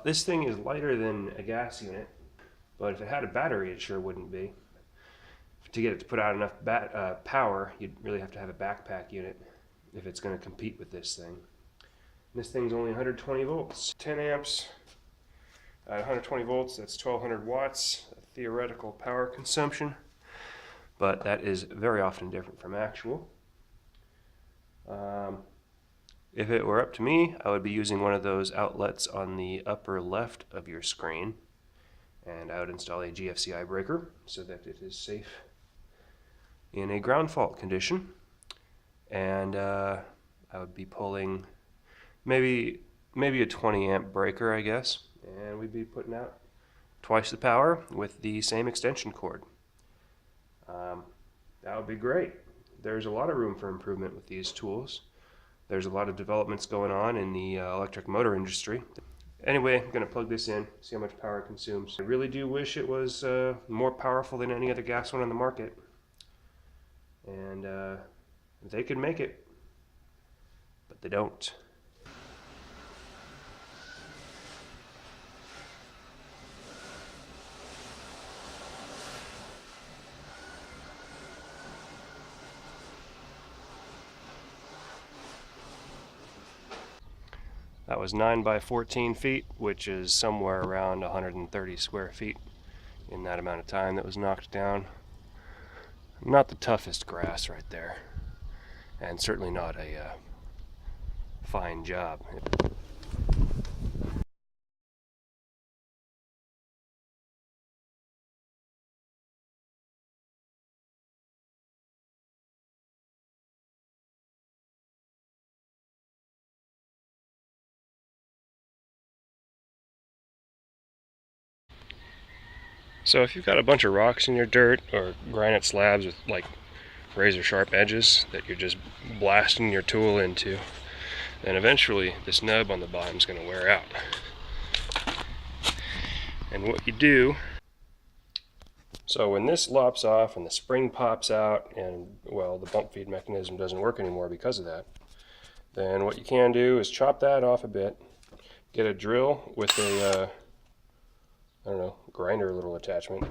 this thing is lighter than a gas unit, but if it had a battery, it sure wouldn't be. To get it to put out enough power, you'd really have to have a backpack unit if it's going to compete with this thing. This thing's only 120 volts, 10 amps at 120 volts. That's 1200 watts theoretical power consumption, but that is very often different from actual. If it were up to me, I would be using one of those outlets on the upper left of your screen, and I would install a GFCI breaker so that it is safe in a ground fault condition. And I would be pulling maybe a 20 amp breaker, I guess, and we'd be putting out twice the power with the same extension cord. That would be great. There's a lot of room for improvement with these tools. There's a lot of developments going on in the electric motor industry. Anyway, I'm going to plug this in, see how much power it consumes. I really do wish it was more powerful than any other gas one on the market. And they could make it, but they don't. That was 9 by 14 feet, which is somewhere around 130 square feet in that amount of time that was knocked down. Not the toughest grass right there, and certainly not a fine job. So if you've got a bunch of rocks in your dirt or granite slabs with like razor sharp edges that you're just blasting your tool into, then eventually this nub on the bottom is going to wear out. And what you do, so when this lops off and the spring pops out and, well, the bump feed mechanism doesn't work anymore because of that, then what you can do is chop that off a bit, get a drill with a I don't know, grinder little attachment,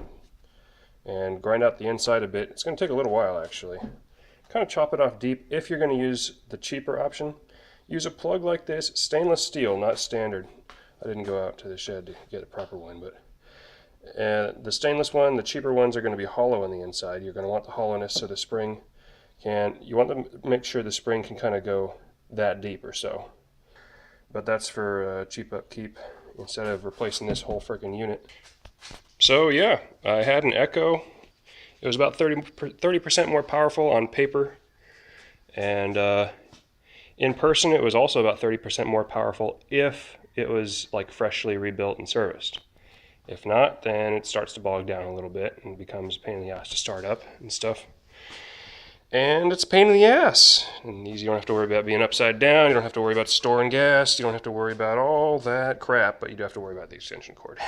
and grind out the inside a bit. It's going to take a little while actually. Kind of chop it off deep. If you're going to use the cheaper option, use a plug like this, stainless steel, not standard. I didn't go out to the shed to get a proper one, but the stainless one, the cheaper ones are going to be hollow on the inside. You're going to want the hollowness so the spring can, you want to make sure the spring can kind of go that deep or so. But that's for cheap upkeep instead of replacing this whole freaking unit. So yeah, I had an Echo. It was about 30% more powerful on paper, and in person it was also about 30% more powerful if it was like freshly rebuilt and serviced. If not, then it starts to bog down a little bit and becomes a pain in the ass to start up and stuff. And it's a pain in the ass. And these, you don't have to worry about being upside down, you don't have to worry about storing gas, you don't have to worry about all that crap, but you do have to worry about the extension cord.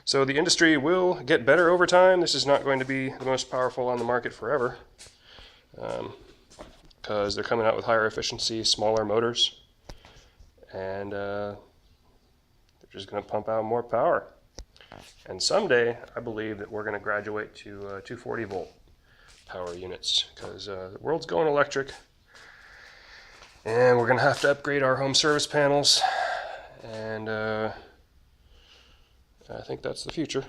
So the industry will get better over time. This is not going to be the most powerful on the market forever, because they're coming out with higher efficiency, smaller motors, and they're just going to pump out more power. And someday, I believe that we're going to graduate to 240 volt power units, because the world's going electric, and we're going to have to upgrade our home service panels, and I think that's the future.